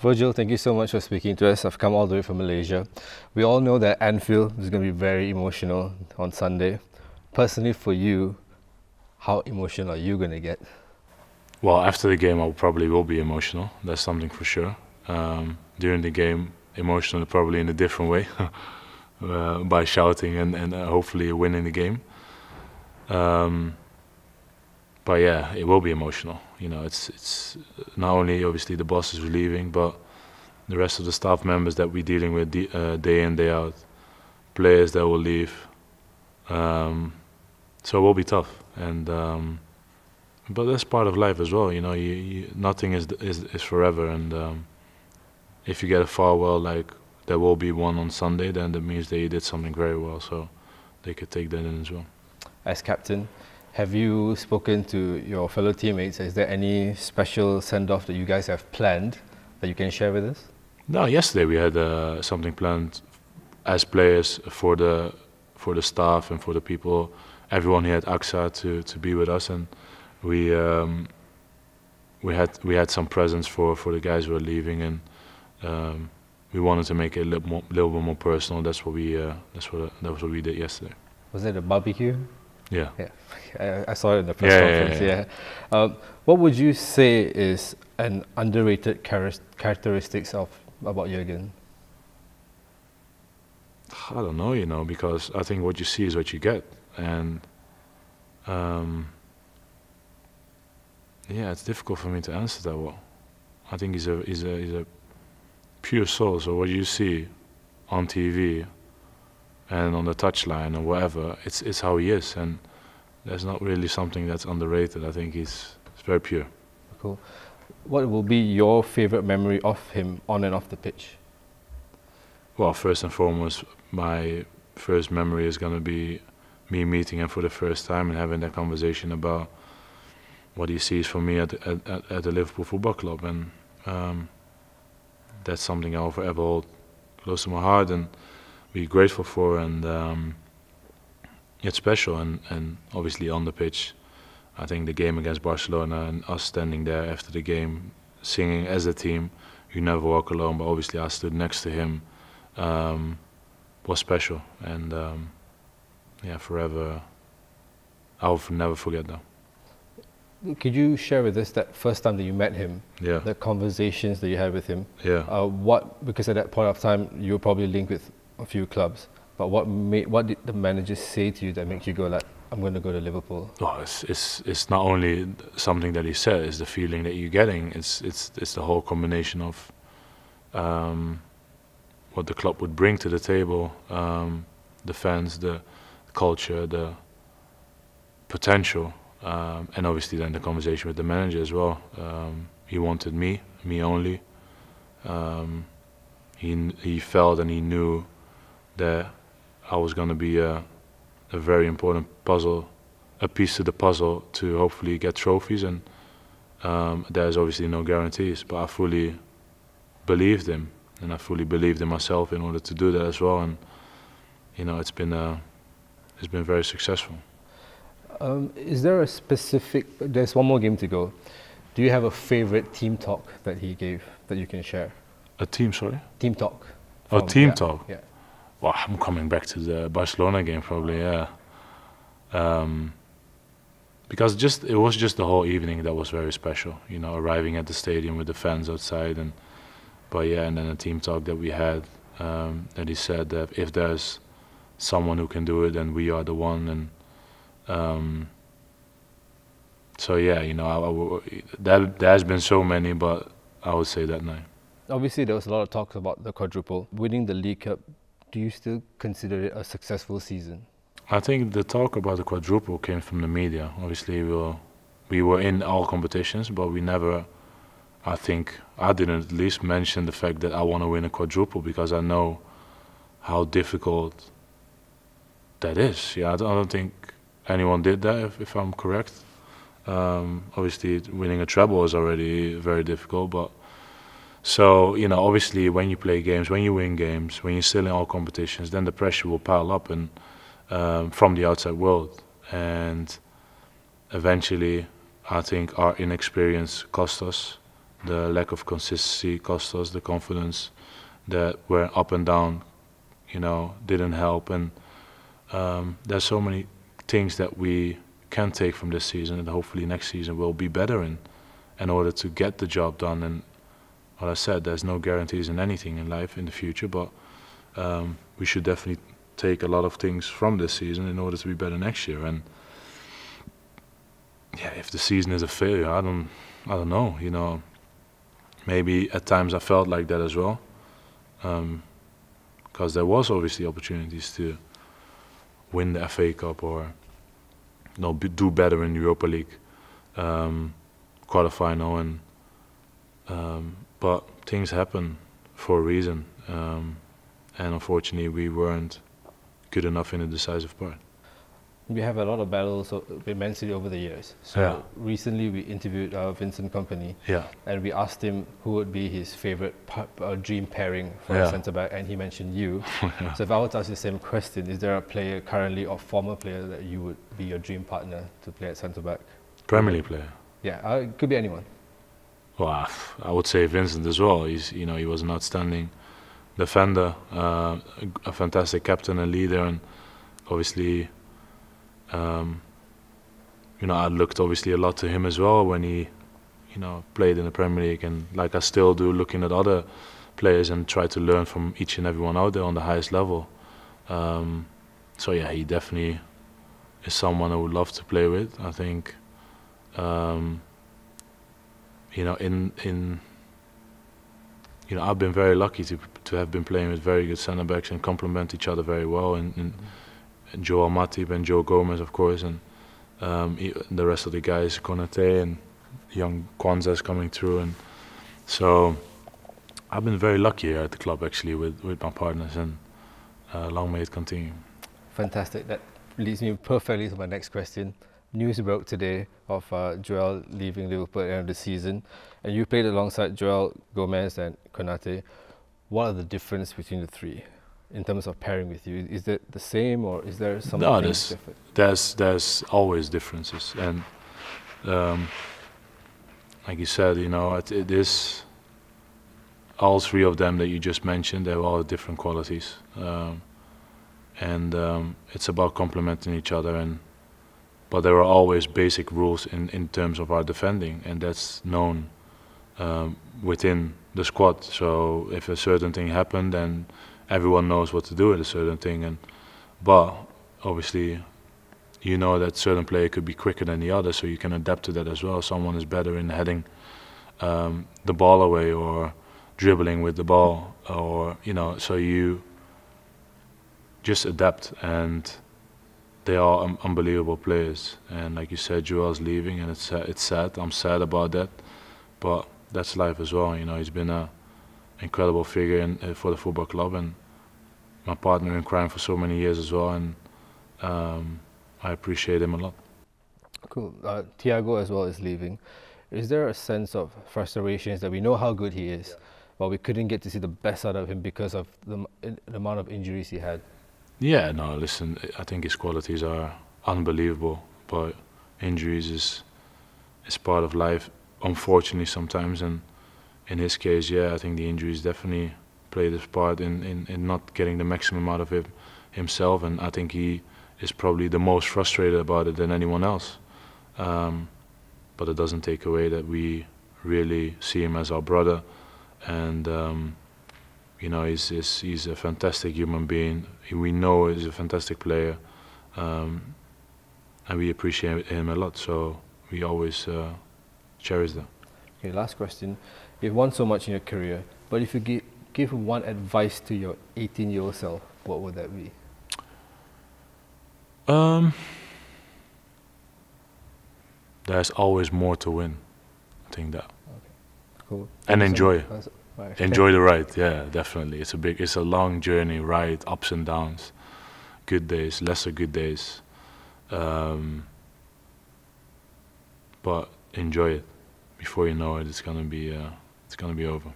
Virgil, thank you so much for speaking to us. I've come all the way from Malaysia. We all know that Anfield is going to be very emotional on Sunday. Personally, for you, how emotional are you going to get? Well, after the game, I probably will be emotional. That's something for sure. During the game, emotional probably in a different way, by shouting and hopefully winning the game. But yeah, it will be emotional. You know, it's not only obviously the boss is leaving, but the rest of the staff members that we're dealing with day in, day out, players that will leave. So it will be tough, and but that's part of life as well. You know, nothing is forever, and if you get a farewell like there will be one on Sunday, then that means that you did something very well. So they could take that in as well. As captain, have you spoken to your fellow teammates? Is there any special send-off that you guys have planned that you can share with us? No, yesterday we had something planned as players for the staff and for the people, everyone here at AXA to be with us, and we had some presents for the guys who are leaving, and we wanted to make it a little bit more personal. That's what we did yesterday. Was it a barbecue? Yeah. I saw it in the press conference. Yeah. What would you say is an underrated characteristics about Jurgen? I don't know, you know, because I think what you see is what you get, and yeah, it's difficult for me to answer that well. I think he's a pure soul. So what you see on TV and on the touchline or whatever, it's how he is, and there's not really something that's underrated. I think it's very pure. Cool. What will be your favorite memory of him on and off the pitch? Well, first and foremost, my first memory is going to be me meeting him for the first time and having that conversation about what he sees for me at the Liverpool Football Club, and that's something I'll forever hold close to my heart and be grateful for, and it's special. And obviously on the pitch, I think the game against Barcelona and us standing there after the game, singing as a team, "You Never Walk Alone," but obviously I stood next to him, was special, and yeah, forever. I'll never forget that. Could you share with us that first time that you met him? Yeah. The conversations that you had with him. Yeah. Because at that point of time you were probably linked with a few clubs, but what did the manager say to you that makes you go like, I'm going to go to Liverpool? Oh, it's not only something that he said; it's the feeling that you're getting. It's the whole combination of what the club would bring to the table, the fans, the culture, the potential, and obviously then the conversation with the manager as well. He wanted me only. He felt and he knew that I was going to be a very important a piece to the puzzle to hopefully get trophies, and there's obviously no guarantees, but I fully believed him, and I fully believed in myself in order to do that as well, and you know, it's been very successful. Is there a specific, there's one more game to go, do you have a favorite team talk that he gave that you can share? A team, sorry? Team talk. Oh, team talk? Yeah. Well, I'm coming back to the Barcelona game probably, yeah. Because it was just the whole evening that was very special, you know, arriving at the stadium with the fans outside, and then a team talk that we had, that he said that if there's someone who can do it, then we are the one, and so yeah, you know, there has been so many, but I would say that night. Obviously there was a lot of talk about the quadruple. Winning the League Cup, do you still consider it a successful season? I think the talk about the quadruple came from the media. Obviously we were in all competitions, but we never, I think, I didn't at least mention the fact that I want to win a quadruple, because I know how difficult that is. Yeah, I don't think anyone did that, if I'm correct. Obviously winning a treble is already very difficult, but so, you know, obviously when you play games, when you win games, when you're still in all competitions, then the pressure will pile up, and from the outside world, and eventually I think our inexperience cost us, the lack of consistency cost us the confidence, that we're up and down, didn't help. And there's so many things that we can take from this season, and hopefully next season we'll be better in order to get the job done. And what I said, there's no guarantees in anything in life in the future, but we should definitely take a lot of things from this season in order to be better next year. And yeah, if the season is a failure, I don't know. Maybe at times I felt like that as well, because there was obviously opportunities to win the FA Cup or do better in Europa League quarterfinal, and but things happen for a reason, and unfortunately we weren't good enough in the decisive part. We have a lot of battles with Man City over the years. So recently we interviewed Vincent Kompany, and we asked him who would be his favourite dream pairing for a centre-back, and he mentioned you. So if I were to ask you the same question, is there a player currently or former player that you would be your dream partner to play at centre-back? Premier League player? Yeah, it could be anyone. Well, I would say Vincent as well. He was an outstanding defender, a fantastic captain and leader, and obviously I looked obviously a lot to him as well when he played in the Premier League, and like I still do, looking at other players and try to learn from each and everyone out there on the highest level. So yeah, he definitely is someone I would love to play with. I think I've been very lucky to have been playing with very good centre backs and complement each other very well, and Joel Matip and Joe Gomez, of course, and the rest of the guys, Konate and young Kwanzaa's coming through. And so I've been very lucky here at the club actually with my partners, and long may it continue. Fantastic. That leads me perfectly to my next question. News broke today of Joel leaving Liverpool at the end of the season, and you played alongside Joel, Gomez and Konate. What are the difference between the three in terms of pairing with you? Is it the same, or is there something different? There's always differences, and like you said, it is all three of them that you just mentioned. They have all different qualities, and it's about complementing each other. But there are always basic rules in terms of our defending, and that's known within the squad. So if a certain thing happened, then everyone knows what to do with a certain thing. But obviously, that certain player could be quicker than the other, so you can adapt to that as well. Someone is better in heading the ball away or dribbling with the ball, or so you just adapt. And they are unbelievable players, and like you said, Joel's leaving, and it's sad. I'm sad about that, but that's life as well. He's been an incredible figure for the football club, and my partner in crime for so many years as well, and I appreciate him a lot. Cool. Thiago as well is leaving. Is there a sense of frustrations that we know how good he is, but we couldn't get to see the best out of him because of the amount of injuries he had? Yeah, no, listen, I think his qualities are unbelievable, but injuries is part of life, unfortunately, sometimes. And in his case, yeah, I think the injuries definitely played his part in not getting the maximum out of himself, and I think he is probably the most frustrated about it than anyone else. But it doesn't take away that we really see him as our brother, and he's a fantastic human being. We know he's a fantastic player, and we appreciate him a lot. So we always cherish that. Okay, last question. You've won so much in your career, but if you give one advice to your 18-year-old self, what would that be? There's always more to win. I think that. Okay. Cool. And enjoy. Right. Enjoy the ride, yeah, definitely. It's a long journey, ride, ups and downs, good days, lesser good days, but enjoy it. Before you know it, it's gonna be over.